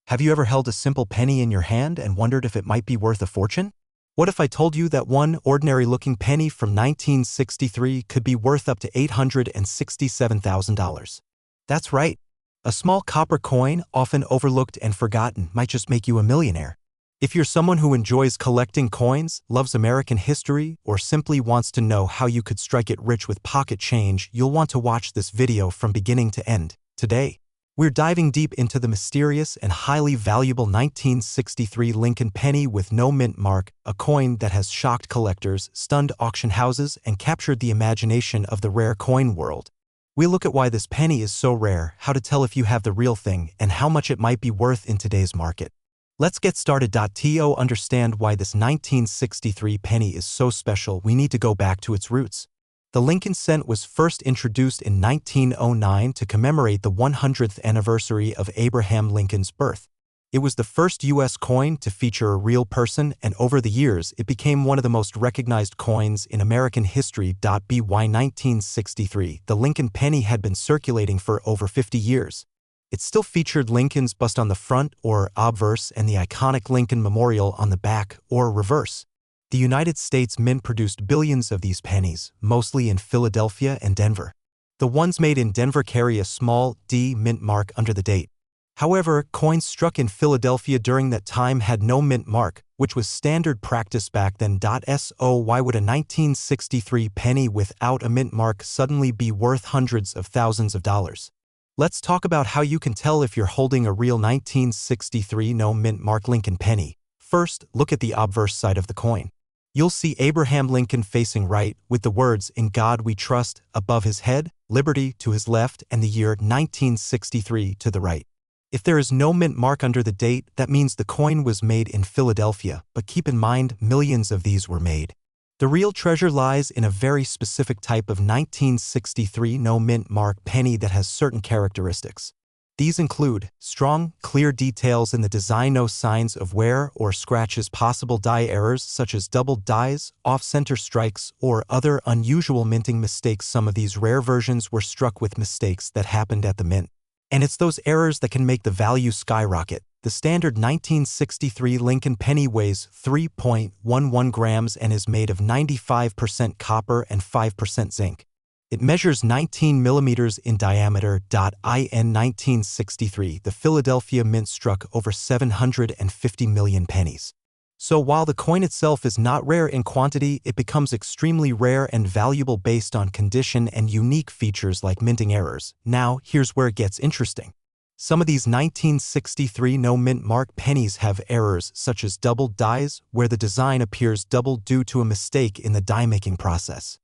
Have you ever held a simple penny in your hand and wondered if it might be worth a fortune? What if I told you that one ordinary-looking penny from 1963 could be worth up to $867,000? That's right. A small copper coin, often overlooked and forgotten, might just make you a millionaire. If you're someone who enjoys collecting coins, loves American history, or simply wants to know how you could strike it rich with pocket change, you'll want to watch this video from beginning to end. Today, we're diving deep into the mysterious and highly valuable 1963 Lincoln penny with no mint mark, a coin that has shocked collectors, stunned auction houses, and captured the imagination of the rare coin world. We look at why this penny is so rare, how to tell if you have the real thing, and how much it might be worth in today's market. Let's get started. To understand why this 1963 penny is so special, we need to go back to its roots. The Lincoln cent was first introduced in 1909 to commemorate the 100th anniversary of Abraham Lincoln's birth. It was the first U.S. coin to feature a real person, and over the years it became one of the most recognized coins in American history. By 1963, the Lincoln penny had been circulating for over 50 years. It still featured Lincoln's bust on the front, or obverse, and the iconic Lincoln Memorial on the back, or reverse. The United States Mint produced billions of these pennies, mostly in Philadelphia and Denver. The ones made in Denver carry a small D mint mark under the date. However, coins struck in Philadelphia during that time had no mint mark, which was standard practice back then. So why would a 1963 penny without a mint mark suddenly be worth hundreds of thousands of dollars? Let's talk about how you can tell if you're holding a real 1963 no mint mark Lincoln penny. First, look at the obverse side of the coin. You'll see Abraham Lincoln facing right, with the words "In God We Trust" above his head, liberty to his left, and the year 1963 to the right. If there is no mint mark under the date, that means the coin was made in Philadelphia, but keep in mind, millions of these were made. The real treasure lies in a very specific type of 1963 no mint mark penny that has certain characteristics. These include strong, clear details in the design, no signs of wear or scratches, possible die errors such as doubled dies, off-center strikes, or other unusual minting mistakes. Some of these rare versions were struck with mistakes that happened at the mint. And it's those errors that can make the value skyrocket. The standard 1963 Lincoln penny weighs 3.11 grams and is made of 95% copper and 5% zinc. It measures 19 millimeters in diameter. In 1963, the Philadelphia Mint struck over 750 million pennies. So while the coin itself is not rare in quantity, it becomes extremely rare and valuable based on condition and unique features like minting errors. Now, here's where it gets interesting. Some of these 1963 no mint mark pennies have errors such as doubled dies, where the design appears doubled due to a mistake in the die-making process.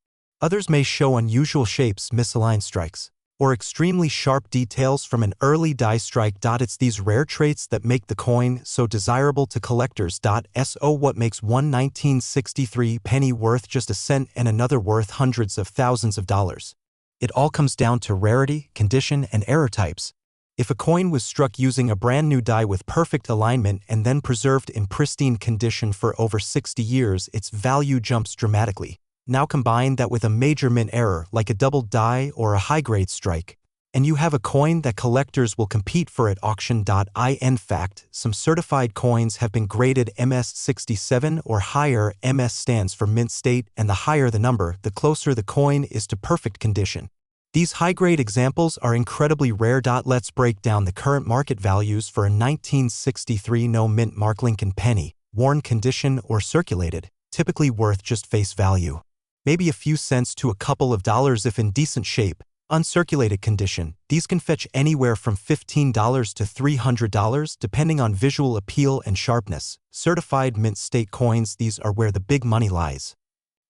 Others may show unusual shapes, misaligned strikes, or extremely sharp details from an early die strike. It's these rare traits that make the coin so desirable to collectors. So what makes one 1963 penny worth just a cent and another worth hundreds of thousands of dollars? It all comes down to rarity, condition, and error types. If a coin was struck using a brand new die with perfect alignment and then preserved in pristine condition for over 60 years, its value jumps dramatically. Now combine that with a major mint error like a doubled die or a high-grade strike, and you have a coin that collectors will compete for at auction. In fact, some certified coins have been graded MS67 or higher. MS stands for mint state, and the higher the number, the closer the coin is to perfect condition. These high-grade examples are incredibly rare. Let's break down the current market values for a 1963 no mint mark Lincoln penny, worn condition or circulated, typically worth just face value. Maybe a few cents to a couple of dollars if in decent shape. Uncirculated condition, these can fetch anywhere from $15 to $300 depending on visual appeal and sharpness. Certified mint state coins, these are where the big money lies.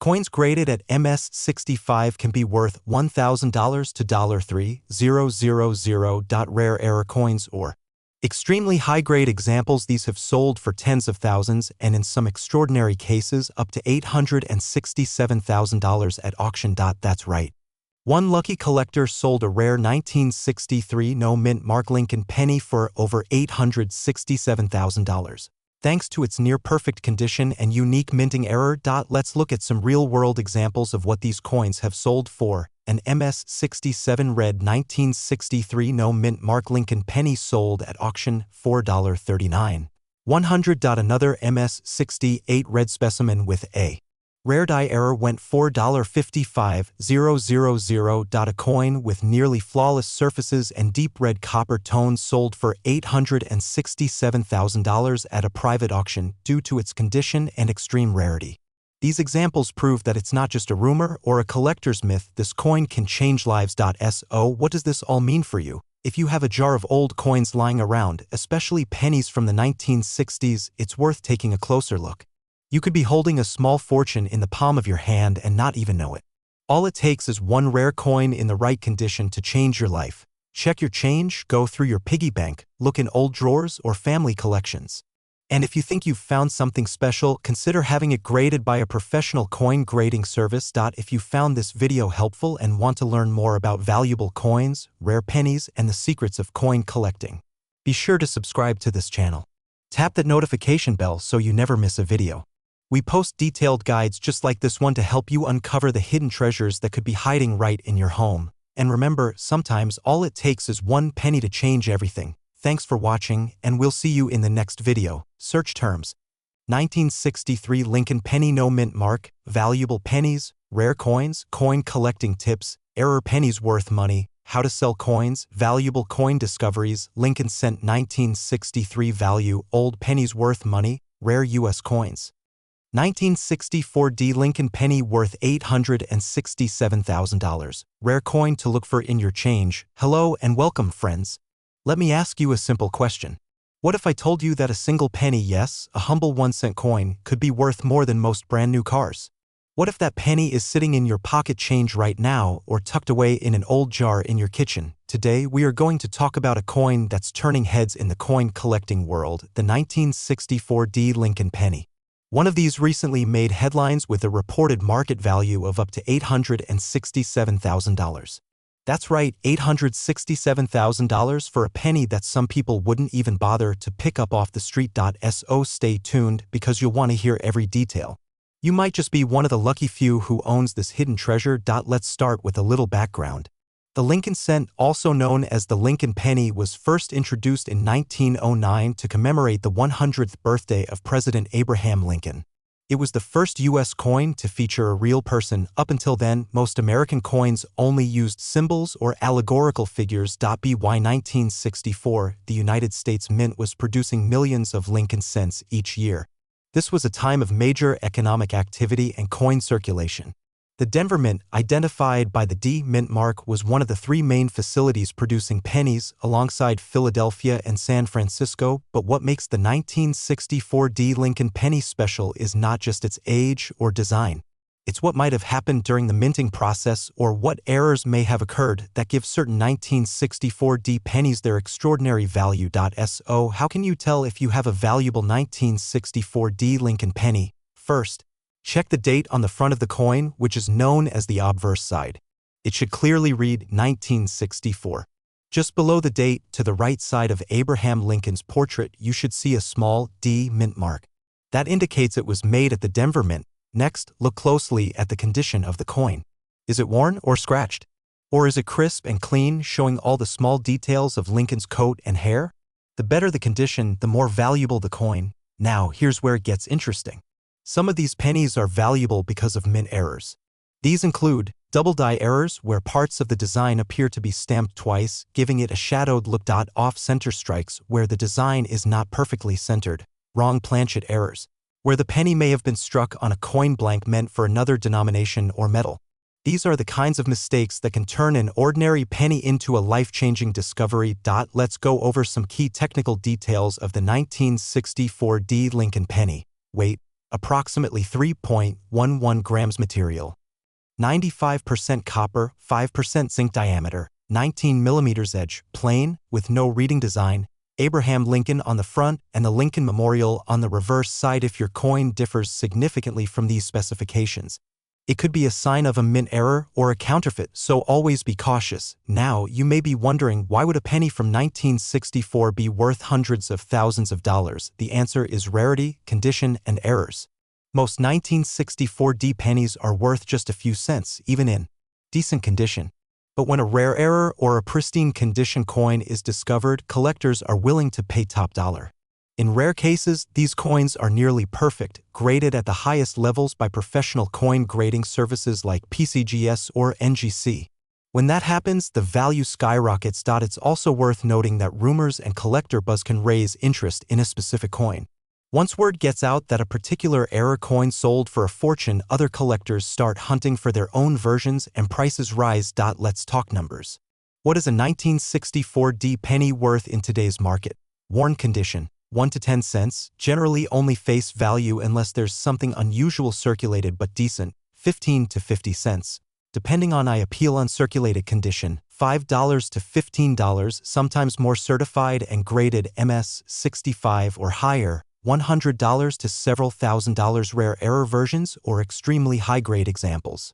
Coins graded at MS65 can be worth $1,000 to $3,000. Rare error coins or extremely high-grade examples, these have sold for tens of thousands and in some extraordinary cases up to $867,000 at auction. That's right. One lucky collector sold a rare 1963 no mint mark Lincoln penny for over $867,000. thanks to its near-perfect condition and unique minting error. Let's look at some real-world examples of what these coins have sold for. An MS-67 red 1963 no mint mark Lincoln penny sold at auction $4.39. 100. Another MS-68 red specimen with a rare die error went $4.55,000. A coin with nearly flawless surfaces and deep red copper tones sold for $867,000 at a private auction due to its condition and extreme rarity. These examples prove that it's not just a rumor or a collector's myth. This coin can change lives. So what does this all mean for you? If you have a jar of old coins lying around, especially pennies from the 1960s, it's worth taking a closer look. You could be holding a small fortune in the palm of your hand and not even know it. All it takes is one rare coin in the right condition to change your life. Check your change, go through your piggy bank, look in old drawers or family collections. And if you think you've found something special, consider having it graded by a professional coin grading service. If you found this video helpful and want to learn more about valuable coins, rare pennies, and the secrets of coin collecting, be sure to subscribe to this channel. Tap that notification bell so you never miss a video. We post detailed guides just like this one to help you uncover the hidden treasures that could be hiding right in your home. And remember, sometimes all it takes is one penny to change everything. Thanks for watching, and we'll see you in the next video. Search terms: 1963 Lincoln penny no mint mark, valuable pennies, rare coins, coin collecting tips, error pennies worth money, how to sell coins, valuable coin discoveries, Lincoln cent 1963 value, old pennies worth money, rare U.S. coins. 1964 D Lincoln penny worth $867,000, rare coin to look for in your change. Hello and welcome, friends. Let me ask you a simple question. What if I told you that a single penny, yes, a humble 1-cent coin, could be worth more than most brand new cars? What if that penny is sitting in your pocket change right now or tucked away in an old jar in your kitchen? Today, we are going to talk about a coin that's turning heads in the coin collecting world, the 1964 D Lincoln penny. One of these recently made headlines with a reported market value of up to $867,000. That's right, $867,000 for a penny that some people wouldn't even bother to pick up off the street. So stay tuned because you'll want to hear every detail. You might just be one of the lucky few who owns this hidden treasure. Let's start with a little background. The Lincoln cent, also known as the Lincoln penny, was first introduced in 1909 to commemorate the 100th birthday of President Abraham Lincoln. It was the first U.S. coin to feature a real person. Up until then, most American coins only used symbols or allegorical figures. By 1964, the United States Mint was producing millions of Lincoln cents each year. This was a time of major economic activity and coin circulation. The Denver Mint, identified by the D Mint mark, was one of the three main facilities producing pennies, alongside Philadelphia and San Francisco. But what makes the 1964 D Lincoln penny special is not just its age or design. It's what might have happened during the minting process or what errors may have occurred that give certain 1964 D pennies their extraordinary value. So how can you tell if you have a valuable 1964 D Lincoln penny? First, check the date on the front of the coin, which is known as the obverse side. It should clearly read 1964. Just below the date, to the right side of Abraham Lincoln's portrait, you should see a small D mint mark. That indicates it was made at the Denver Mint. Next, look closely at the condition of the coin. Is it worn or scratched? Or is it crisp and clean, showing all the small details of Lincoln's coat and hair? The better the condition, the more valuable the coin. Now, here's where it gets interesting. Some of these pennies are valuable because of mint errors. These include double die errors, where parts of the design appear to be stamped twice, giving it a shadowed look. Off-center strikes, where the design is not perfectly centered. Wrong planchet errors, where the penny may have been struck on a coin blank meant for another denomination or metal. These are the kinds of mistakes that can turn an ordinary penny into a life-changing discovery. Let's go over some key technical details of the 1964 D Lincoln penny. Weight: approximately 3.11 grams. Material: 95% copper, 5% zinc. Diameter: 19 millimeters. Edge: plain, with no reading. Design: Abraham Lincoln on the front and the Lincoln Memorial on the reverse side. If your coin differs significantly from these specifications, It could be a sign of a mint error or a counterfeit, so always be cautious. Now, you may be wondering, why would a penny from 1964 be worth hundreds of thousands of dollars? The answer is rarity, condition, and errors. Most 1964D pennies are worth just a few cents, even in decent condition. But when a rare error or a pristine condition coin is discovered, collectors are willing to pay top dollar. In rare cases, these coins are nearly perfect, graded at the highest levels by professional coin grading services like PCGS or NGC. When that happens, the value skyrockets. It's also worth noting that rumors and collector buzz can raise interest in a specific coin. Once word gets out that a particular error coin sold for a fortune, other collectors start hunting for their own versions and prices rise. Let's talk numbers. What is a 1964D penny worth in today's market? Worn condition, 1 to 10 cents, generally only face value unless there's something unusual circulated but decent, 15 to 50 cents. Depending on appeal, uncirculated condition, $5 to $15, sometimes more certified and graded MS 65 or higher, $100 to several $1,000s, rare error versions or extremely high-grade examples.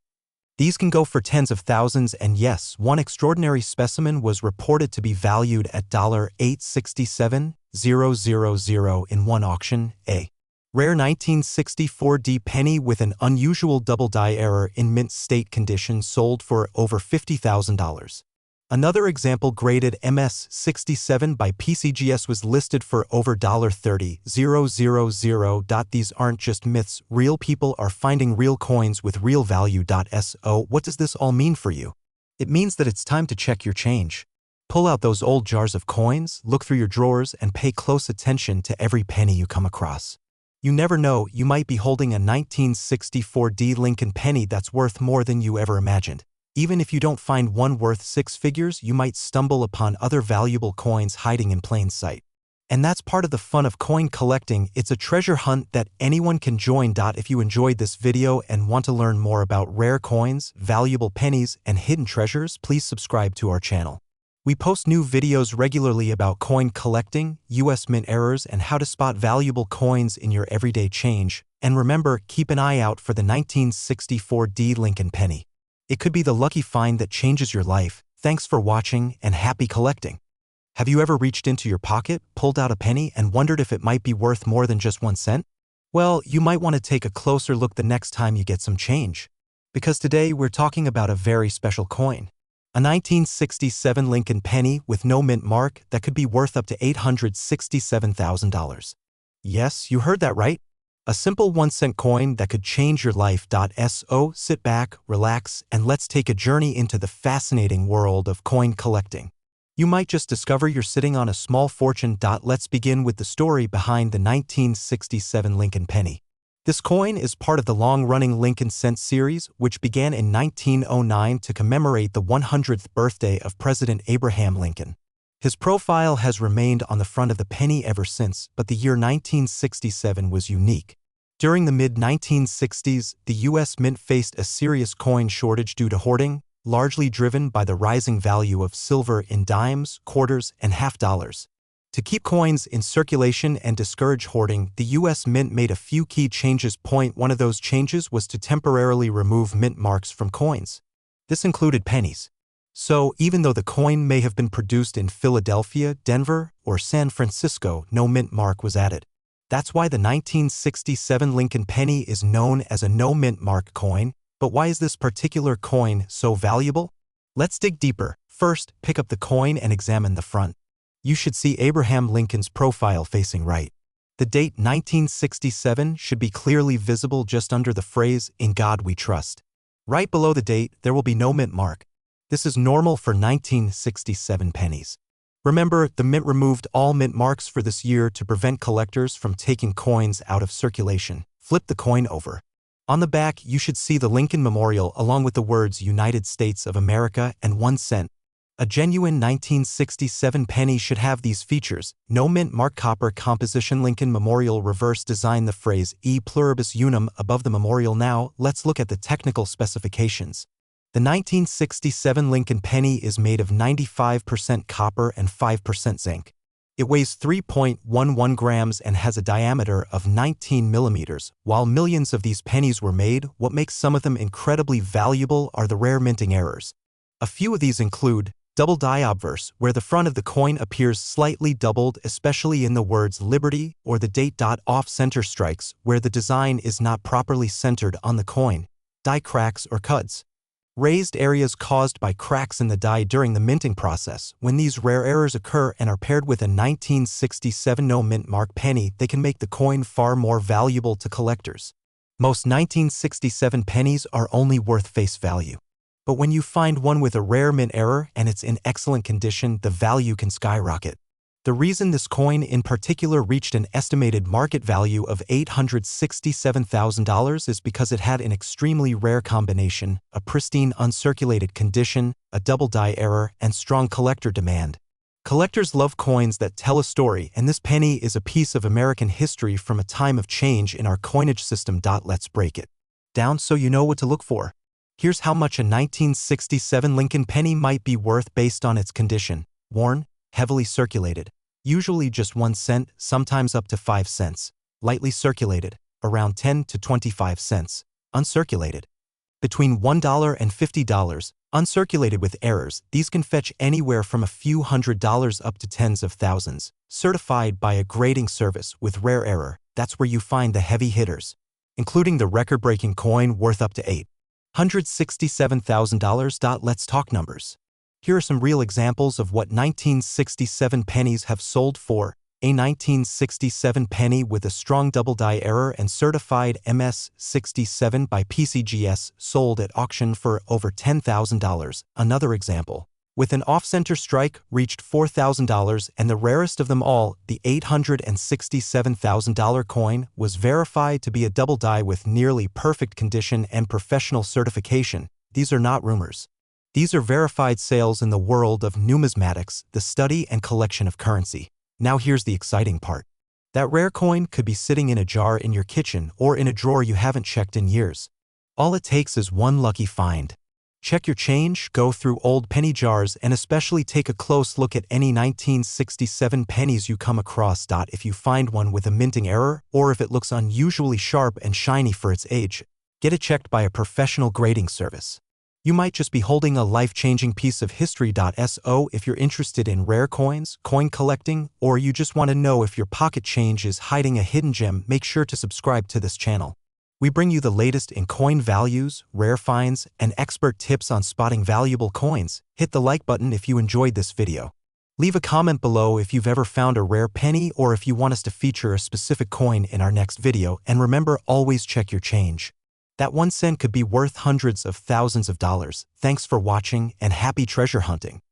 These can go for tens of thousands, and yes, one extraordinary specimen was reported to be valued at $867,000 in one auction. A rare 1964D penny with an unusual double die error in mint state condition sold for over $50,000. Another example, graded MS 67 by PCGS, was listed for over $30,000. These aren't just myths. Real people are finding real coins with real value. So, what does this all mean for you? It means that it's time to check your change. Pull out those old jars of coins, look through your drawers, and pay close attention to every penny you come across. You never know, you might be holding a 1964D Lincoln penny that's worth more than you ever imagined. Even if you don't find one worth six figures, you might stumble upon other valuable coins hiding in plain sight. And that's part of the fun of coin collecting. It's a treasure hunt that anyone can join. If you enjoyed this video and want to learn more about rare coins, valuable pennies, and hidden treasures, please subscribe to our channel. We post new videos regularly about coin collecting, US mint errors, and how to spot valuable coins in your everyday change. And remember, keep an eye out for the 1964D Lincoln penny. It could be the lucky find that changes your life. Thanks for watching, and happy collecting. Have you ever reached into your pocket, pulled out a penny, and wondered if it might be worth more than just 1 cent? Well, you might want to take a closer look the next time you get some change. Because today we're talking about a very special coin. A 1967 Lincoln penny with no mint mark that could be worth up to $867,000. Yes, you heard that right. A simple 1-cent coin that could change your life. So sit back, relax, and let's take a journey into the fascinating world of coin collecting. You might just discover you're sitting on a small fortune. Let's begin with the story behind the 1967 Lincoln penny. This coin is part of the long-running Lincoln Cent series, which began in 1909 to commemorate the 100th birthday of President Abraham Lincoln. His profile has remained on the front of the penny ever since, but the year 1967 was unique. During the mid-1960s, the U.S. Mint faced a serious coin shortage due to hoarding, largely driven by the rising value of silver in dimes, quarters, and half dollars. To keep coins in circulation and discourage hoarding, the U.S. Mint made a few key changes. One of those changes was to temporarily remove mint marks from coins. This included pennies. So, even though the coin may have been produced in Philadelphia, Denver, or San Francisco, no mint mark was added. That's why the 1967 Lincoln penny is known as a no mint mark coin. But why is this particular coin so valuable? Let's dig deeper. First, pick up the coin and examine the front. You should see Abraham Lincoln's profile facing right. The date 1967 should be clearly visible just under the phrase, "In God We Trust." Right below the date, there will be no mint mark. This is normal for 1967 pennies. Remember, the mint removed all mint marks for this year to prevent collectors from taking coins out of circulation. Flip the coin over. On the back, you should see the Lincoln Memorial along with the words United States of America and 1 cent. A genuine 1967 penny should have these features: no mint mark, copper composition, Lincoln Memorial reverse design, the phrase E pluribus unum above the memorial. Now, let's look at the technical specifications. The 1967 Lincoln penny is made of 95% copper and 5% zinc. It weighs 3.11 grams and has a diameter of 19 millimeters. While millions of these pennies were made, what makes some of them incredibly valuable are the rare minting errors. A few of these include double die obverse, where the front of the coin appears slightly doubled, especially in the words Liberty, or the date. Off-center strikes, where the design is not properly centered on the coin. Die cracks or cuts. Raised areas caused by cracks in the die during the minting process. When these rare errors occur and are paired with a 1967 no-mint mark penny, they can make the coin far more valuable to collectors. Most 1967 pennies are only worth face value. But when you find one with a rare mint error and it's in excellent condition, the value can skyrocket. The reason this coin in particular reached an estimated market value of $867,000 is because it had an extremely rare combination, a pristine uncirculated condition, a double die error, and strong collector demand. Collectors love coins that tell a story, and this penny is a piece of American history from a time of change in our coinage system. Let's break it down so you know what to look for. Here's how much a 1967 Lincoln penny might be worth based on its condition. Worn, heavily circulated, usually just 1 cent, sometimes up to 5 cents. Lightly circulated, around 10 to 25 cents. Uncirculated, between $1 and $50. Uncirculated with errors, these can fetch anywhere from a few $100s up to tens of thousands. Certified by a grading service with rare error, that's where you find the heavy hitters, including the record-breaking coin worth up to $867,000. Let's talk numbers. Here are some real examples of what 1967 pennies have sold for. A 1967 penny with a strong double die error and certified MS-67 by PCGS sold at auction for over $10,000. Another example, with an off-center strike, reached $4,000, and the rarest of them all, the $867,000 coin, was verified to be a double die with nearly perfect condition and professional certification. These are not rumors. These are verified sales in the world of numismatics, the study and collection of currency. Now here's the exciting part. That rare coin could be sitting in a jar in your kitchen or in a drawer you haven't checked in years. All it takes is one lucky find. Check your change, go through old penny jars, and especially take a close look at any 1967 pennies you come across. If you find one with a minting error, or if it looks unusually sharp and shiny for its age, get it checked by a professional grading service. You might just be holding a life-changing piece of history. So if you're interested in rare coins, coin collecting, or you just want to know if your pocket change is hiding a hidden gem, make sure to subscribe to this channel. We bring you the latest in coin values, rare finds, and expert tips on spotting valuable coins. Hit the like button if you enjoyed this video. Leave a comment below if you've ever found a rare penny or if you want us to feature a specific coin in our next video. And remember, always check your change. That 1 cent could be worth hundreds of thousands of dollars. Thanks for watching and happy treasure hunting.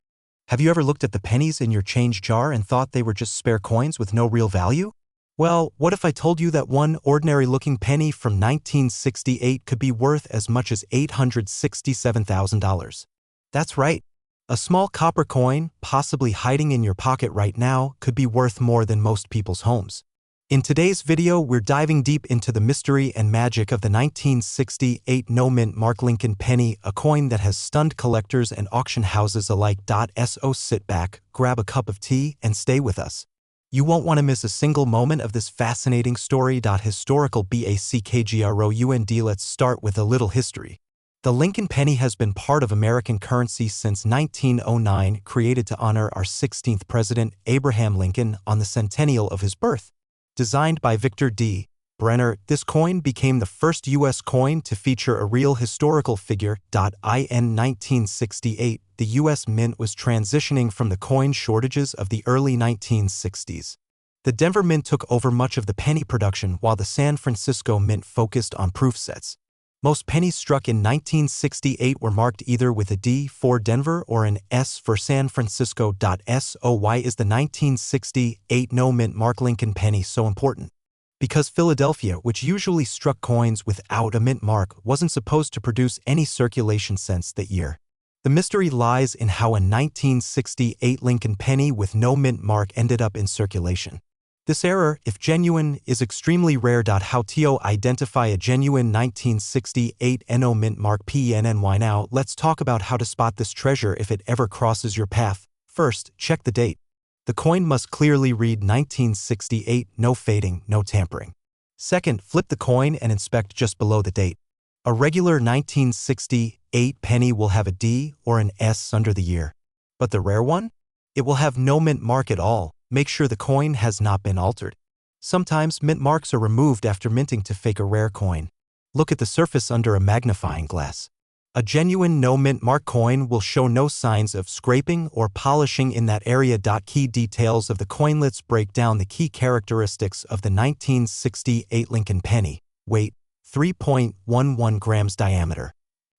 Have you ever looked at the pennies in your change jar and thought they were just spare coins with no real value? Well, what if I told you that one ordinary-looking penny from 1968 could be worth as much as $867,000? That's right. A small copper coin, possibly hiding in your pocket right now, could be worth more than most people's homes. In today's video, we're diving deep into the mystery and magic of the 1968 no-mint mark Lincoln penny, a coin that has stunned collectors and auction houses alike. So sit back, grab a cup of tea, and stay with us. You won't want to miss a single moment of this fascinating story. Historical background. Let's start with a little history. The Lincoln penny has been part of American currency since 1909, created to honor our 16th president, Abraham Lincoln, on the centennial of his birth. Designed by Victor D. Brenner, this coin became the first U.S. coin to feature a real historical figure. In 1968, the U.S. Mint was transitioning from the coin shortages of the early 1960s. The Denver Mint took over much of the penny production while the San Francisco Mint focused on proof sets. Most pennies struck in 1968 were marked either with a D for Denver or an S for San Francisco. So why is the 1968 no-mint mark Lincoln penny so important? Because Philadelphia, which usually struck coins without a mint mark, wasn't supposed to produce any circulation cents that year. The mystery lies in how a 1968 Lincoln penny with no mint mark ended up in circulation. This error, if genuine, is extremely rare. How to identify a genuine 1968 no mint mark PNNY? Now, let's talk about how to spot this treasure if it ever crosses your path. First, check the date. The coin must clearly read 1968, no fading, no tampering. Second, flip the coin and inspect just below the date. A regular 1968 penny will have a D or an S under the year. But the rare one? It will have no mint mark at all. Make sure the coin has not been altered. Sometimes mint marks are removed after minting to fake a rare coin. Look at the surface under a magnifying glass. A genuine no mint mark coin will show no signs of scraping or polishing in that area. Key details of the coin. Let's break down the key characteristics of the 1968 Lincoln penny. Weight, 3.11 grams. Diameter,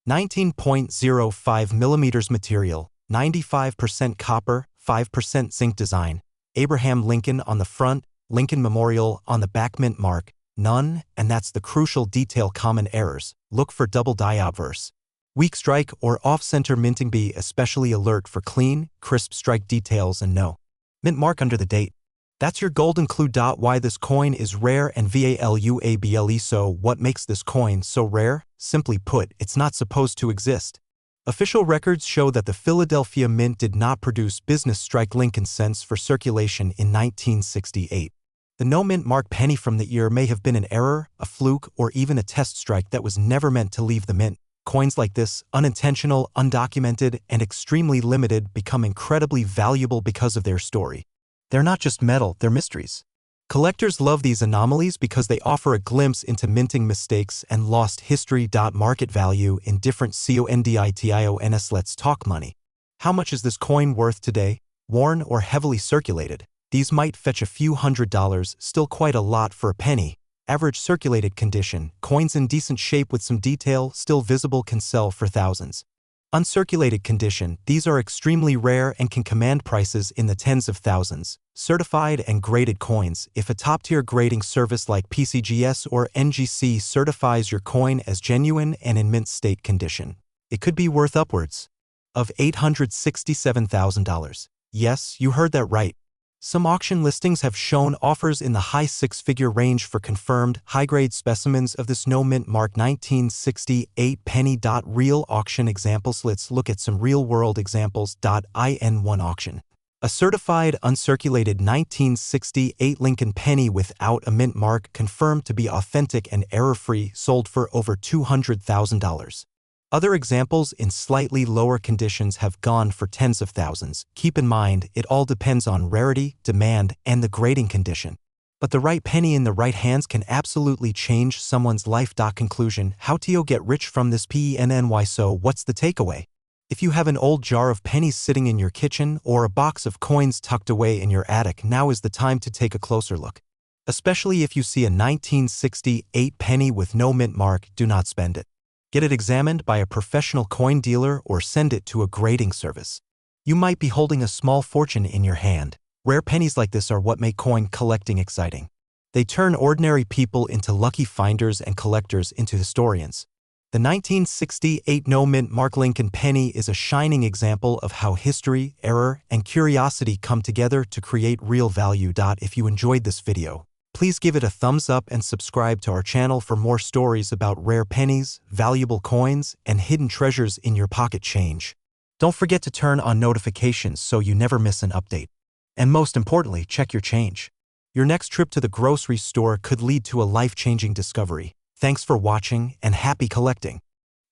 19.05 millimeters. Material, 95% copper, 5% zinc. Design, Abraham Lincoln on the front, Lincoln Memorial on the back. Mint mark, none, and that's the crucial detail. Common errors, look for double die obverse, weak strike or off-center minting. Be especially alert for clean, crisp strike details and no mint mark under the date. That's your golden clue. Why this coin is rare and valuable. So what makes this coin so rare? Simply put, it's not supposed to exist. Official records show that the Philadelphia Mint did not produce business strike Lincoln cents for circulation in 1968. The no mint mark penny from the year may have been an error, a fluke, or even a test strike that was never meant to leave the mint. Coins like this, unintentional, undocumented, and extremely limited, become incredibly valuable because of their story. They're not just metal, they're mysteries. Collectors love these anomalies because they offer a glimpse into minting mistakes and lost history. Market value in different coins. Let's talk money. How much is this coin worth today? Worn or heavily circulated, these might fetch a few $100s, still quite a lot for a penny. Average circulated condition, coins in decent shape with some detail still visible can sell for thousands. Uncirculated condition, these are extremely rare and can command prices in the tens of thousands. Certified and graded coins, if a top-tier grading service like PCGS or NGC certifies your coin as genuine and in mint state condition, it could be worth upwards of $867,000. Yes, you heard that right. Some auction listings have shown offers in the high six-figure range for confirmed, high-grade specimens of this no mint mark 1968 penny. Real auction examples. Let's look at some real-world examples. In one auction, a certified, uncirculated 1968 Lincoln penny without a mint mark, confirmed to be authentic and error-free, sold for over $200,000. Other examples in slightly lower conditions have gone for tens of thousands. Keep in mind, it all depends on rarity, demand, and the grading condition. But the right penny in the right hands can absolutely change someone's life. Conclusion, how to get rich from this penny. So what's the takeaway? If you have an old jar of pennies sitting in your kitchen or a box of coins tucked away in your attic, now is the time to take a closer look. Especially if you see a 1968 penny with no mint mark, do not spend it. Get it examined by a professional coin dealer or send it to a grading service. You might be holding a small fortune in your hand. Rare pennies like this are what make coin collecting exciting. They turn ordinary people into lucky finders and collectors into historians. The 1968 no mint mark Lincoln penny is a shining example of how history, error, and curiosity come together to create real value. If you enjoyed this video, please give it a thumbs up and subscribe to our channel for more stories about rare pennies, valuable coins, and hidden treasures in your pocket change. Don't forget to turn on notifications so you never miss an update. And most importantly, check your change. Your next trip to the grocery store could lead to a life-changing discovery. Thanks for watching and happy collecting.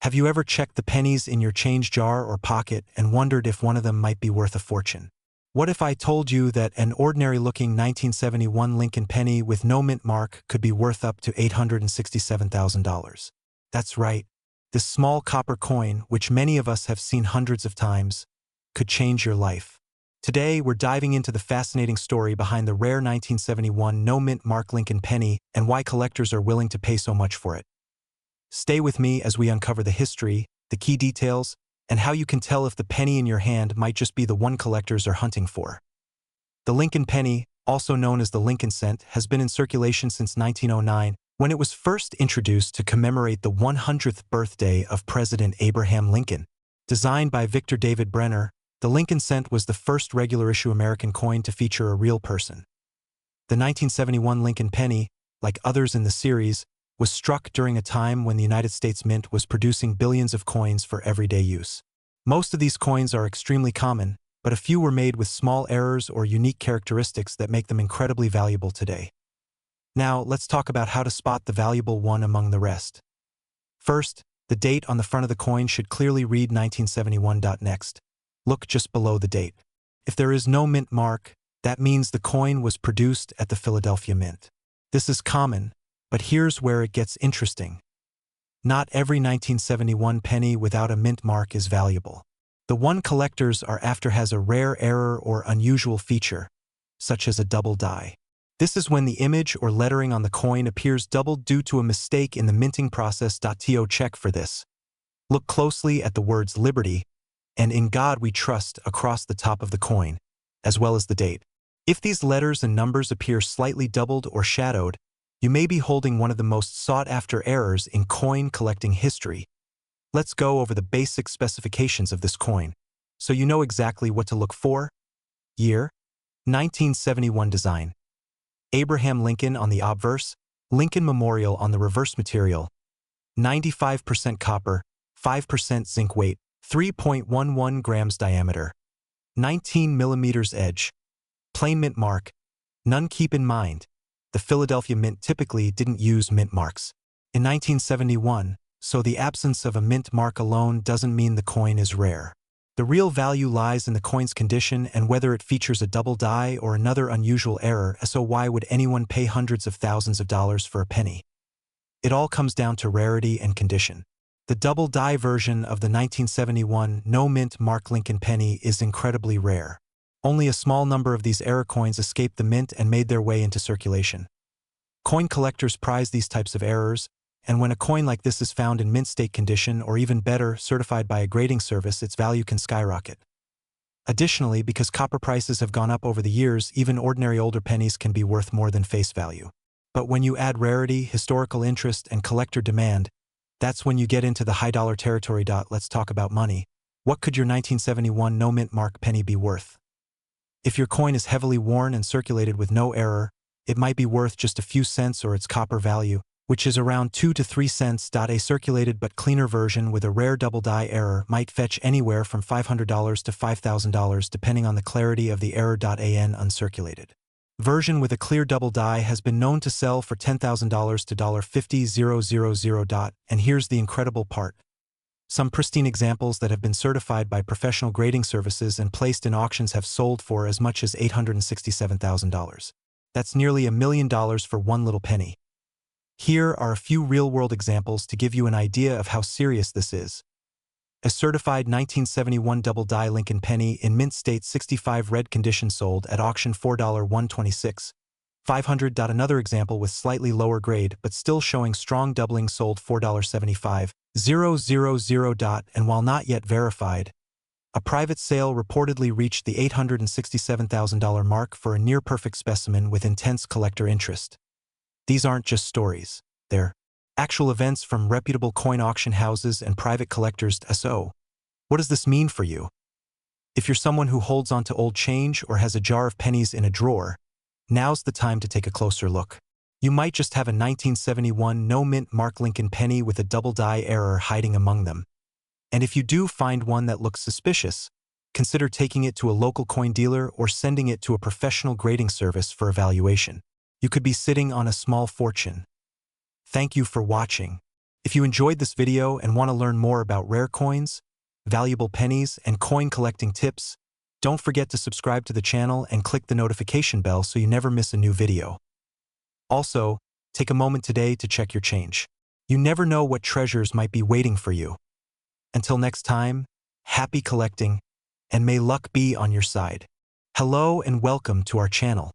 Have you ever checked the pennies in your change jar or pocket and wondered if one of them might be worth a fortune? What if I told you that an ordinary-looking 1971 Lincoln penny with no mint mark could be worth up to $867,000? That's right. This small copper coin, which many of us have seen hundreds of times, could change your life. Today, we're diving into the fascinating story behind the rare 1971 no mint mark Lincoln penny and why collectors are willing to pay so much for it. Stay with me as we uncover the history, the key details, and how you can tell if the penny in your hand might just be the one collectors are hunting for. The Lincoln penny, also known as the Lincoln cent, has been in circulation since 1909, when it was first introduced to commemorate the 100th birthday of President Abraham Lincoln. Designed by Victor David Brenner, the Lincoln cent was the first regular-issue American coin to feature a real person. The 1971 Lincoln penny, like others in the series, was struck during a time when the United States Mint was producing billions of coins for everyday use. Most of these coins are extremely common, but a few were made with small errors or unique characteristics that make them incredibly valuable today. Now, let's talk about how to spot the valuable one among the rest. First, the date on the front of the coin should clearly read 1971. Next, look just below the date. If there is no mint mark, that means the coin was produced at the Philadelphia Mint. This is common, but here's where it gets interesting. Not every 1971 penny without a mint mark is valuable. The one collectors are after has a rare error or unusual feature, such as a double die. This is when the image or lettering on the coin appears doubled due to a mistake in the minting process. To check for this, look closely at the words Liberty and In God We Trust across the top of the coin, as well as the date. If these letters and numbers appear slightly doubled or shadowed, you may be holding one of the most sought-after errors in coin collecting history. Let's go over the basic specifications of this coin, so you know exactly what to look for. Year: 1971 design. Abraham Lincoln on the obverse, Lincoln Memorial on the reverse material. 95% copper, 5% zinc weight, 3.11 grams diameter. 19 millimeters edge. Plain mint mark. None. Keep in mind, the Philadelphia Mint typically didn't use mint marks in 1971, so the absence of a mint mark alone doesn't mean the coin is rare. The real value lies in the coin's condition and whether it features a double die or another unusual error. So why would anyone pay hundreds of thousands of dollars for a penny? It all comes down to rarity and condition. The double die version of the 1971 no mint mark Lincoln penny is incredibly rare. Only a small number of these error coins escaped the mint and made their way into circulation. Coin collectors prize these types of errors, and when a coin like this is found in mint state condition or even better, certified by a grading service, its value can skyrocket. Additionally, because copper prices have gone up over the years, even ordinary older pennies can be worth more than face value. But when you add rarity, historical interest, and collector demand, that's when you get into the high dollar territory. Let's talk about money. What could your 1971 no mint mark penny be worth? If your coin is heavily worn and circulated with no error, it might be worth just a few cents or its copper value, which is around 2 to 3 cents. A circulated but cleaner version with a rare double die error might fetch anywhere from $500 to $5,000 depending on the clarity of the error. An uncirculated version with a clear double die has been known to sell for $10,000 to $50,000. And here's the incredible part. Some pristine examples that have been certified by professional grading services and placed in auctions have sold for as much as $867,000. That's nearly $1 million for one little penny. Here are a few real-world examples to give you an idea of how serious this is. A certified 1971 double die Lincoln penny in mint state 65 red condition sold at auction $4.126. 500. Another example with slightly lower grade but still showing strong doubling sold $4.75. 000. And while not yet verified, a private sale reportedly reached the $867,000 mark for a near-perfect specimen with intense collector interest. These aren't just stories, they're actual events from reputable coin auction houses and private collectors. So, what does this mean for you? If you're someone who holds onto old change or has a jar of pennies in a drawer, now's the time to take a closer look. You might just have a 1971 no mint mark Lincoln penny with a double die error hiding among them. And if you do find one that looks suspicious, consider taking it to a local coin dealer or sending it to a professional grading service for evaluation. You could be sitting on a small fortune. Thank you for watching. If you enjoyed this video and want to learn more about rare coins, valuable pennies, and coin collecting tips, don't forget to subscribe to the channel and click the notification bell so you never miss a new video. Also, take a moment today to check your change. You never know what treasures might be waiting for you. Until next time, happy collecting, and may luck be on your side. Hello and welcome to our channel,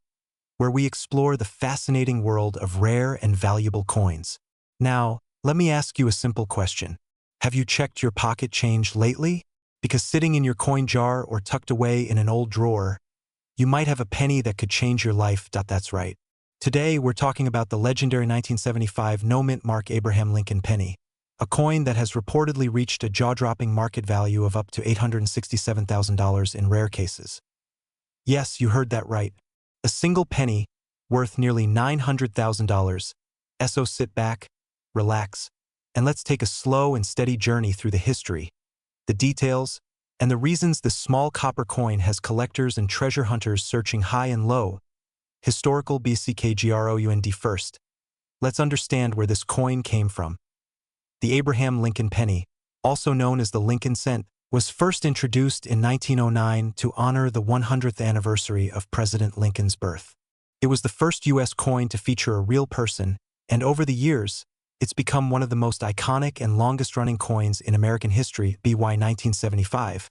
where we explore the fascinating world of rare and valuable coins. Now, let me ask you a simple question. Have you checked your pocket change lately? Because sitting in your coin jar or tucked away in an old drawer, you might have a penny that could change your life. That's right. Today, we're talking about the legendary 1975 no mint mark Abraham Lincoln penny, a coin that has reportedly reached a jaw-dropping market value of up to $867,000 in rare cases. Yes, you heard that right. A single penny, worth nearly $900,000. So sit back, relax, and let's take a slow and steady journey through the history, the details, And the reasons this small copper coin has collectors and treasure hunters searching high and low. Historical BCKGROUND first. Let's understand where this coin came from. The Abraham Lincoln penny, also known as the Lincoln cent, was first introduced in 1909 to honor the 100th anniversary of President Lincoln's birth. It was the first U.S. coin to feature a real person, and over the years, it's become one of the most iconic and longest-running coins in American history. By 1975,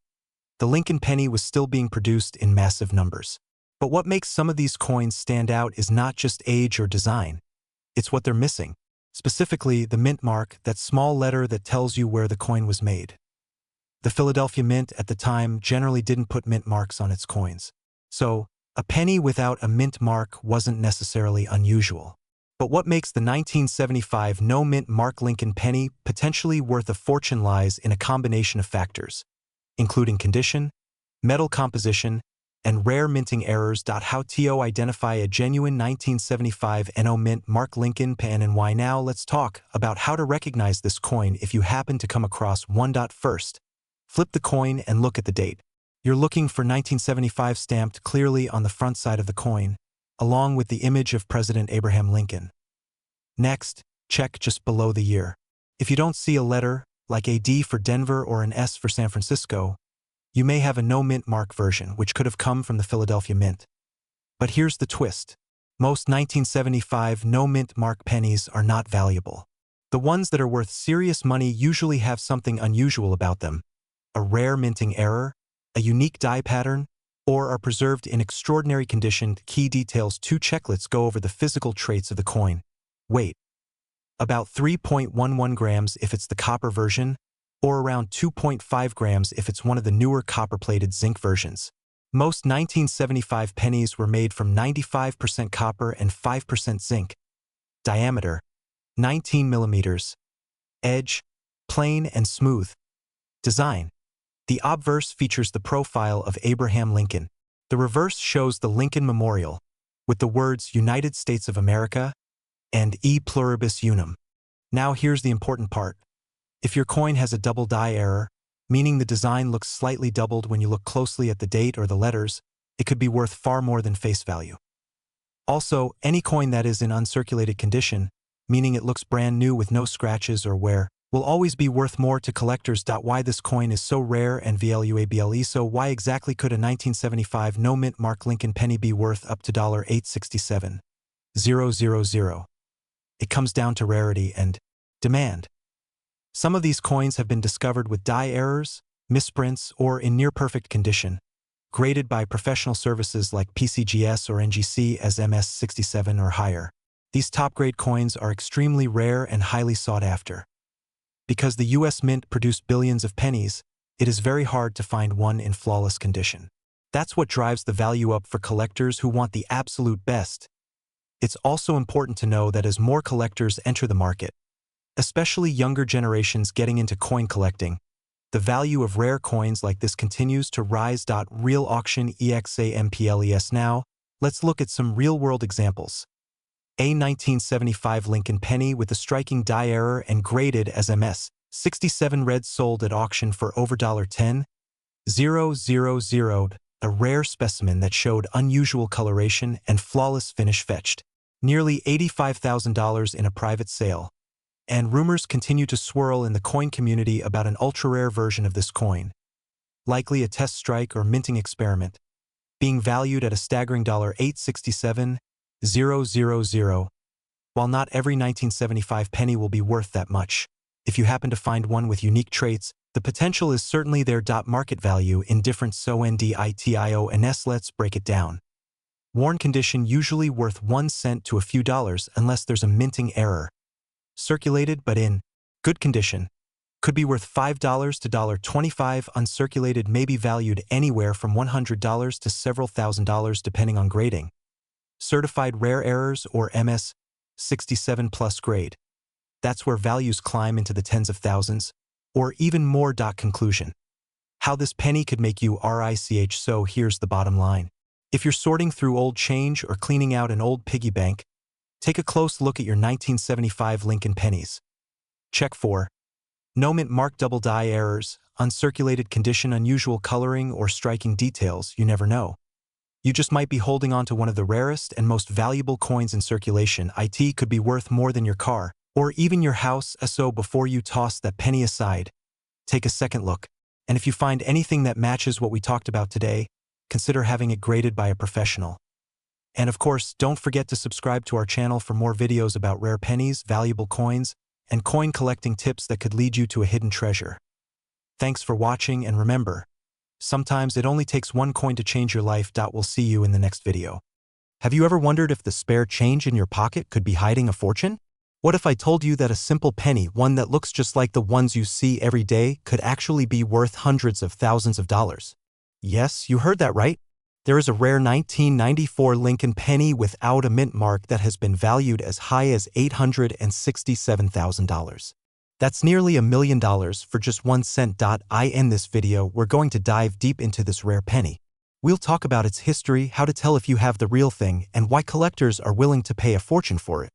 the Lincoln penny was still being produced in massive numbers. But what makes some of these coins stand out is not just age or design. It's what they're missing. Specifically, the mint mark, that small letter that tells you where the coin was made. The Philadelphia Mint at the time generally didn't put mint marks on its coins. So, a penny without a mint mark wasn't necessarily unusual. But what makes the 1975 no-mint mark Lincoln penny potentially worth a fortune lies in a combination of factors, including condition, metal composition, and rare minting errors. How to identify a genuine 1975 NO mint mark Lincoln pen and why. Now let's talk about how to recognize this coin if you happen to come across one. First, flip the coin and look at the date. You're looking for 1975 stamped clearly on the front side of the coin, along with the image of President Abraham Lincoln. Next, check just below the year. If you don't see a letter, like a D for Denver or an S for San Francisco, you may have a no-mint mark version, which could have come from the Philadelphia Mint. But here's the twist. Most 1975 no-mint mark pennies are not valuable. The ones that are worth serious money usually have something unusual about them: a rare minting error, a unique die pattern, or are preserved in extraordinary condition. Key details. 2 check. Let's go over the physical traits of the coin. Weight: about 3.11 grams if it's the copper version, or around 2.5 grams if it's one of the newer copper-plated zinc versions. Most 1975 pennies were made from 95% copper and 5% zinc. Diameter: 19 millimeters. Edge: plain and smooth. Design: the obverse features the profile of Abraham Lincoln. The reverse shows the Lincoln Memorial, with the words United States of America and E pluribus unum. Now here's the important part. If your coin has a double die error, meaning the design looks slightly doubled when you look closely at the date or the letters, it could be worth far more than face value. Also, any coin that is in uncirculated condition, meaning it looks brand new with no scratches or wear, will always be worth more to collectors. Why this coin is so rare and valuable. So why exactly could a 1975 no-mint mark Lincoln penny be worth up to $867,000? It comes down to rarity and demand. Some of these coins have been discovered with die errors, misprints, or in near-perfect condition, graded by professional services like PCGS or NGC as MS67 or higher. These top-grade coins are extremely rare and highly sought after. Because the U.S. Mint produced billions of pennies, it is very hard to find one in flawless condition. That's what drives the value up for collectors who want the absolute best. It's also important to know that as more collectors enter the market, especially younger generations getting into coin collecting, the value of rare coins like this continues to rise. Real auction examples. Now, let's look at some real-world examples. A 1975 Lincoln penny with a striking die error and graded as MS67 red sold at auction for over $10,000. A rare specimen that showed unusual coloration and flawless finish fetched nearly $85,000 in a private sale. And rumors continue to swirl in the coin community about an ultra-rare version of this coin, likely a test strike or minting experiment, being valued at a staggering $867,000. While not every 1975 penny will be worth that much, if you happen to find one with unique traits, the potential is certainly there. Market value in different SONDITIONS. Let's break it down. Worn condition usually worth 1 cent to a few dollars unless there's a minting error. Circulated but in good condition could be worth $5 to $25. Uncirculated may be valued anywhere from $100 to several $1,000s depending on grading. Certified rare errors or MS67 plus grade. That's where values climb into the tens of thousands or even more. Conclusion: how this penny could make you rich. So here's the bottom line. If you're sorting through old change or cleaning out an old piggy bank, take a close look at your 1975 Lincoln pennies. Check for no mint mark double die errors, uncirculated condition, unusual coloring, or striking details, you never know. You just might be holding on to one of the rarest and most valuable coins in circulation. It could be worth more than your car, or even your house. So before you toss that penny aside, take a second look. And if you find anything that matches what we talked about today, consider having it graded by a professional. And of course, don't forget to subscribe to our channel for more videos about rare pennies, valuable coins, and coin collecting tips that could lead you to a hidden treasure. Thanks for watching, and remember, sometimes it only takes one coin to change your life. We'll see you in the next video. Have you ever wondered if the spare change in your pocket could be hiding a fortune? What if I told you that a simple penny, one that looks just like the ones you see every day, could actually be worth hundreds of thousands of dollars? Yes, you heard that right. There is a rare 1994 Lincoln penny without a mint mark that has been valued as high as $867,000. That's nearly $1 million for just 1 cent. In this video, we're going to dive deep into this rare penny. We'll talk about its history, how to tell if you have the real thing, and why collectors are willing to pay a fortune for it.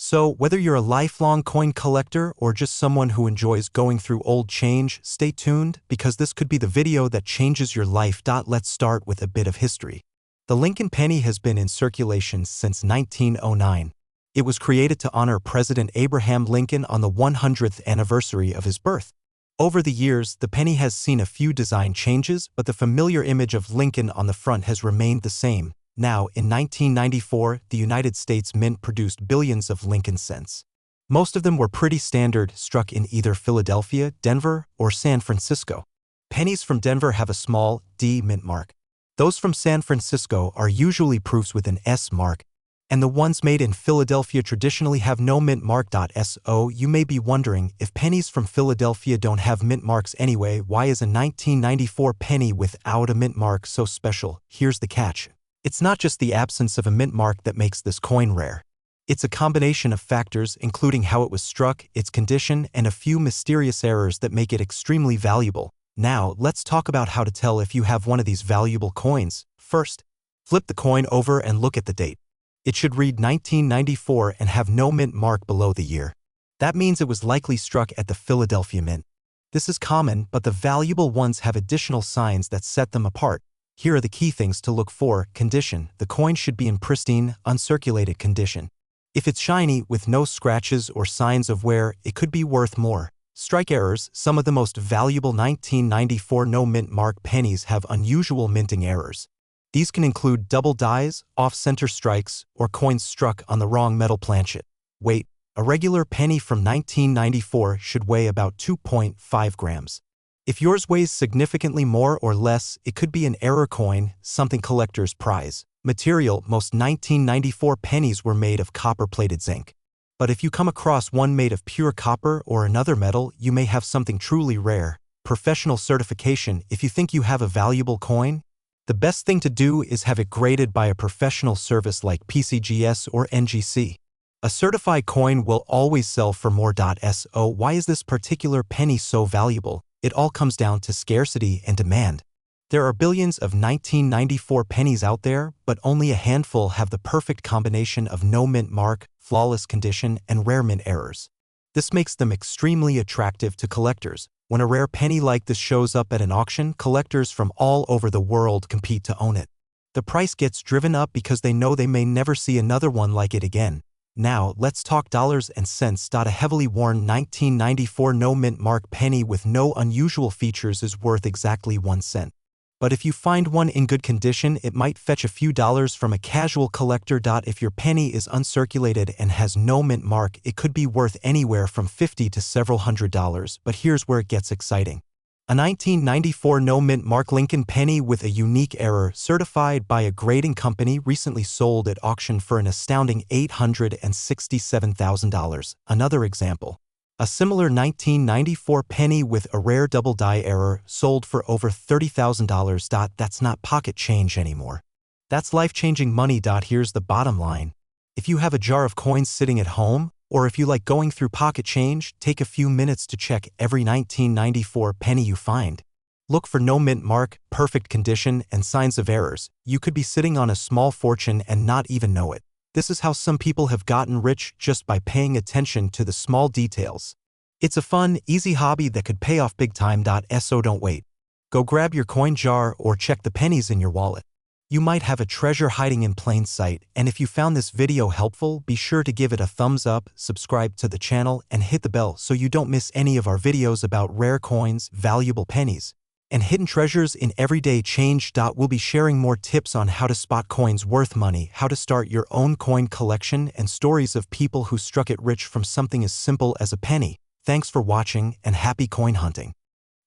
So, whether you're a lifelong coin collector or just someone who enjoys going through old change, stay tuned, because this could be the video that changes your life. Let's start with a bit of history. The Lincoln penny has been in circulation since 1909. It was created to honor President Abraham Lincoln on the 100th anniversary of his birth. Over the years, the penny has seen a few design changes, but the familiar image of Lincoln on the front has remained the same. Now, in 1994, the United States Mint produced billions of Lincoln cents. Most of them were pretty standard, struck in either Philadelphia, Denver, or San Francisco. Pennies from Denver have a small D mint mark. Those from San Francisco are usually proofs with an S mark, and the ones made in Philadelphia traditionally have no mint mark. So you may be wondering, if pennies from Philadelphia don't have mint marks anyway, why is a 1994 penny without a mint mark so special? Here's the catch. It's not just the absence of a mint mark that makes this coin rare. It's a combination of factors, including how it was struck, its condition, and a few mysterious errors that make it extremely valuable. Now, let's talk about how to tell if you have one of these valuable coins. First, flip the coin over and look at the date. It should read 1994 and have no mint mark below the year. That means it was likely struck at the Philadelphia Mint. This is common, but the valuable ones have additional signs that set them apart. Here are the key things to look for. Condition. The coin should be in pristine, uncirculated condition. If it's shiny, with no scratches or signs of wear, it could be worth more. Strike errors. Some of the most valuable 1994 no mint mark pennies have unusual minting errors. These can include double dies, off-center strikes, or coins struck on the wrong metal planchet. Weight. A regular penny from 1994 should weigh about 2.5 grams. If yours weighs significantly more or less, it could be an error coin, something collectors prize. Material. Most 1994 pennies were made of copper-plated zinc. But if you come across one made of pure copper or another metal, you may have something truly rare. Professional certification. If you think you have a valuable coin, the best thing to do is have it graded by a professional service like PCGS or NGC. A certified coin will always sell for more. So why is this particular penny so valuable? It all comes down to scarcity and demand. There are billions of 1994 pennies out there, but only a handful have the perfect combination of no mint mark, flawless condition, and rare mint errors. This makes them extremely attractive to collectors. When a rare penny like this shows up at an auction, collectors from all over the world compete to own it. The price gets driven up because they know they may never see another one like it again. Now, let's talk dollars and cents. A heavily worn 1994 no mint mark penny with no unusual features is worth exactly 1 cent. But if you find one in good condition, it might fetch a few dollars from a casual collector. If your penny is uncirculated and has no mint mark, it could be worth anywhere from $50 to several $100s. But here's where it gets exciting. A 1994 no mint mark Lincoln penny with a unique error, certified by a grading company, recently sold at auction for an astounding $867,000. Another example. A similar 1994 penny with a rare double die error sold for over $30,000. That's not pocket change anymore. That's life-changing money. Here's the bottom line. If you have a jar of coins sitting at home, or if you like going through pocket change, take a few minutes to check every 1994 penny you find. Look for no mint mark, perfect condition, and signs of errors. You could be sitting on a small fortune and not even know it. This is how some people have gotten rich, just by paying attention to the small details. It's a fun, easy hobby that could pay off big time. So don't wait. Go grab your coin jar or check the pennies in your wallet. You might have a treasure hiding in plain sight, and if you found this video helpful, be sure to give it a thumbs up, subscribe to the channel, and hit the bell so you don't miss any of our videos about rare coins, valuable pennies, and hidden treasures in everyday change. We'll be sharing more tips on how to spot coins worth money, how to start your own coin collection, and stories of people who struck it rich from something as simple as a penny. Thanks for watching, and happy coin hunting.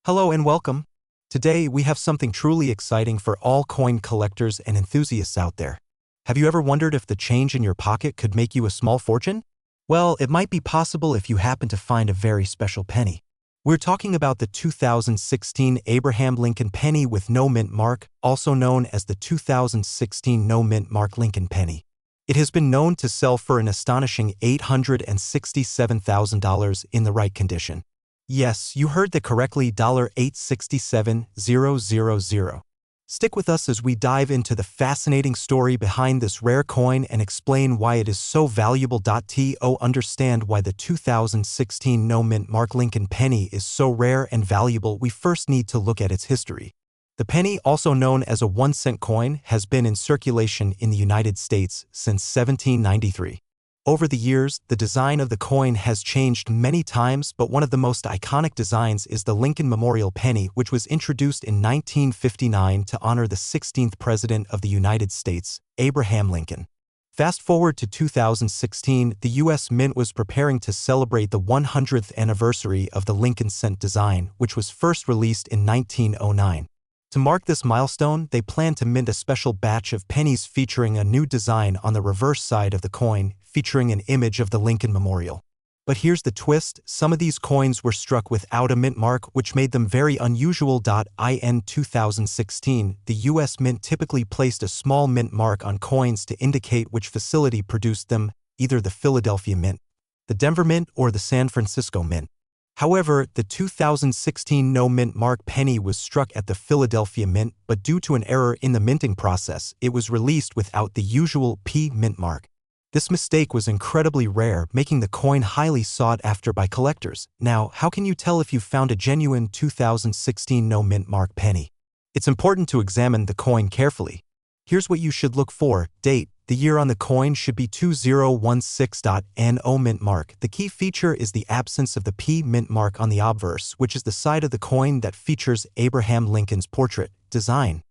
Hello and welcome. Today we have something truly exciting for all coin collectors and enthusiasts out there. Have you ever wondered if the change in your pocket could make you a small fortune? Well, it might be possible if you happen to find a very special penny. We're talking about the 2016 Abraham Lincoln penny with no mint mark, also known as the 2016 no mint mark Lincoln penny. It has been known to sell for an astonishing $867,000 in the right condition. Yes, you heard that correctly, $867,000. Stick with us as we dive into the fascinating story behind this rare coin and explain why it is so valuable. To understand why the 2016 no mint mark Lincoln penny is so rare and valuable, we first need to look at its history. The penny, also known as a 1-cent coin, has been in circulation in the United States since 1793. Over the years, the design of the coin has changed many times, but one of the most iconic designs is the Lincoln Memorial penny, which was introduced in 1959 to honor the 16th President of the United States, Abraham Lincoln. Fast forward to 2016, the U.S. Mint was preparing to celebrate the 100th anniversary of the Lincoln cent design, which was first released in 1909. To mark this milestone, they planned to mint a special batch of pennies featuring a new design on the reverse side of the coin, featuring an image of the Lincoln Memorial. But here's the twist: some of these coins were struck without a mint mark, which made them very unusual. In 2016, the U.S. Mint typically placed a small mint mark on coins to indicate which facility produced them, either the Philadelphia Mint, the Denver Mint, or the San Francisco Mint. However, the 2016 no mint mark penny was struck at the Philadelphia Mint, but due to an error in the minting process, it was released without the usual P mint mark. This mistake was incredibly rare, making the coin highly sought after by collectors. Now, how can you tell if you've found a genuine 2016 no mint mark penny? It's important to examine the coin carefully. Here's what you should look for: date. The year on the coin should be 2016. No mint mark. The key feature is the absence of the P mint mark on the obverse, which is the side of the coin that features Abraham Lincoln's portrait. Design.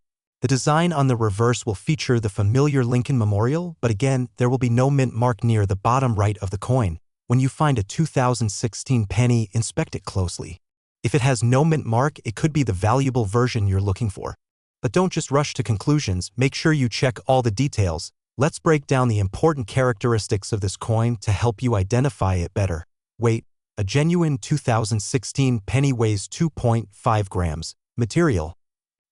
The design on the reverse will feature the familiar Lincoln Memorial, but again, there will be no mint mark near the bottom right of the coin. When you find a 2016 penny, inspect it closely. If it has no mint mark, it could be the valuable version you're looking for. But don't just rush to conclusions, make sure you check all the details. Let's break down the important characteristics of this coin to help you identify it better. Weight. A genuine 2016 penny weighs 2.5 grams. Material.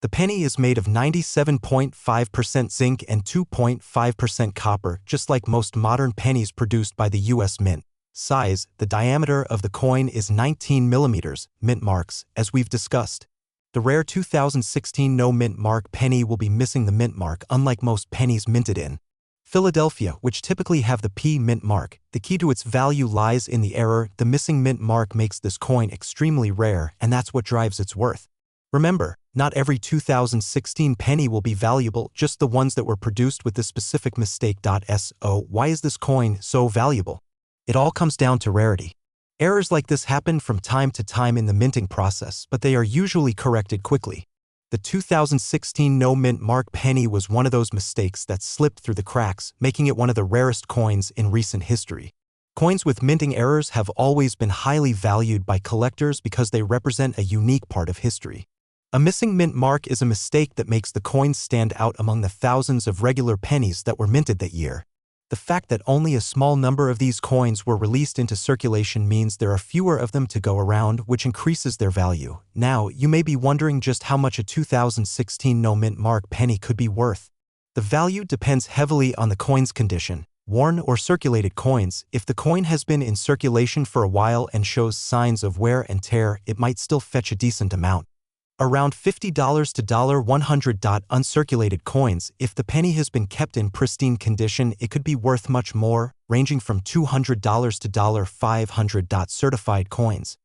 The penny is made of 97.5% zinc and 2.5% copper, just like most modern pennies produced by the U.S. Mint. Size. The diameter of the coin is 19 millimeters. Mint marks, as we've discussed. The rare 2016 no mint mark penny will be missing the mint mark, unlike most pennies minted in Philadelphia, which typically have the P mint mark. The key to its value lies in the error. The missing mint mark makes this coin extremely rare, and that's what drives its worth. Remember, not every 2016 penny will be valuable, just the ones that were produced with this specific mistake. So, why is this coin so valuable? It all comes down to rarity. Errors like this happen from time to time in the minting process, but they are usually corrected quickly. The 2016 no mint mark penny was one of those mistakes that slipped through the cracks, making it one of the rarest coins in recent history. Coins with minting errors have always been highly valued by collectors because they represent a unique part of history. A missing mint mark is a mistake that makes the coin stand out among the thousands of regular pennies that were minted that year. The fact that only a small number of these coins were released into circulation means there are fewer of them to go around, which increases their value. Now, you may be wondering just how much a 2016 no mint mark penny could be worth. The value depends heavily on the coin's condition. Worn or circulated coins. If the coin has been in circulation for a while and shows signs of wear and tear, it might still fetch a decent amount. Around $50 to $100. Uncirculated coins. If the penny has been kept in pristine condition, it could be worth much more, ranging from $200 to $500. Certified coins.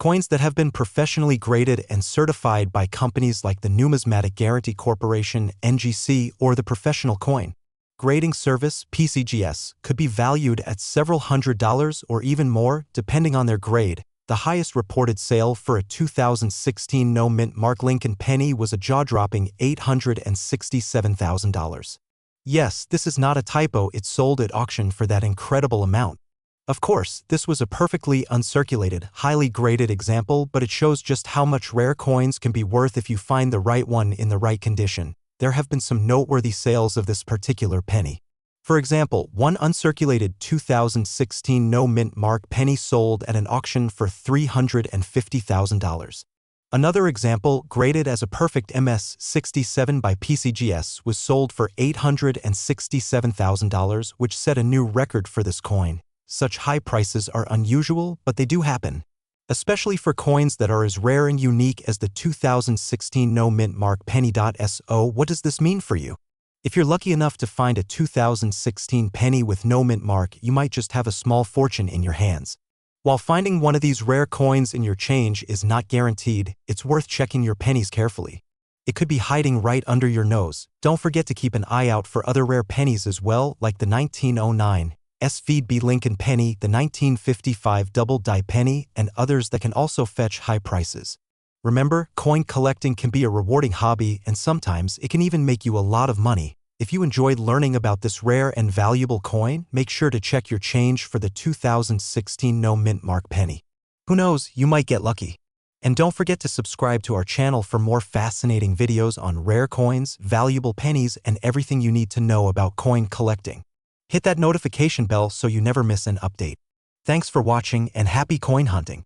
Coins that have been professionally graded and certified by companies like the Numismatic Guarantee Corporation, NGC, or the Professional Coin Grading Service, PCGS, could be valued at several $100s or even more, depending on their grade. The highest reported sale for a 2016 no-mint mark Lincoln penny was a jaw-dropping $867,000. Yes, this is not a typo, it sold at auction for that incredible amount. Of course, this was a perfectly uncirculated, highly graded example, but it shows just how much rare coins can be worth if you find the right one in the right condition. There have been some noteworthy sales of this particular penny. For example, one uncirculated 2016 no-mint mark penny sold at an auction for $350,000. Another example, graded as a perfect MS-67 by PCGS, was sold for $867,000, which set a new record for this coin. Such high prices are unusual, but they do happen, especially for coins that are as rare and unique as the 2016 no-mint mark penny. So what does this mean for you? If you're lucky enough to find a 2016 penny with no mint mark, you might just have a small fortune in your hands. While finding one of these rare coins in your change is not guaranteed, it's worth checking your pennies carefully. It could be hiding right under your nose. Don't forget to keep an eye out for other rare pennies as well, like the 1909 SVB Lincoln penny, the 1955 double-die penny, and others that can also fetch high prices. Remember, coin collecting can be a rewarding hobby, and sometimes it can even make you a lot of money. If you enjoyed learning about this rare and valuable coin, make sure to check your change for the 2016 no-mint mark penny. Who knows, you might get lucky. And don't forget to subscribe to our channel for more fascinating videos on rare coins, valuable pennies, and everything you need to know about coin collecting. Hit that notification bell so you never miss an update. Thanks for watching and happy coin hunting.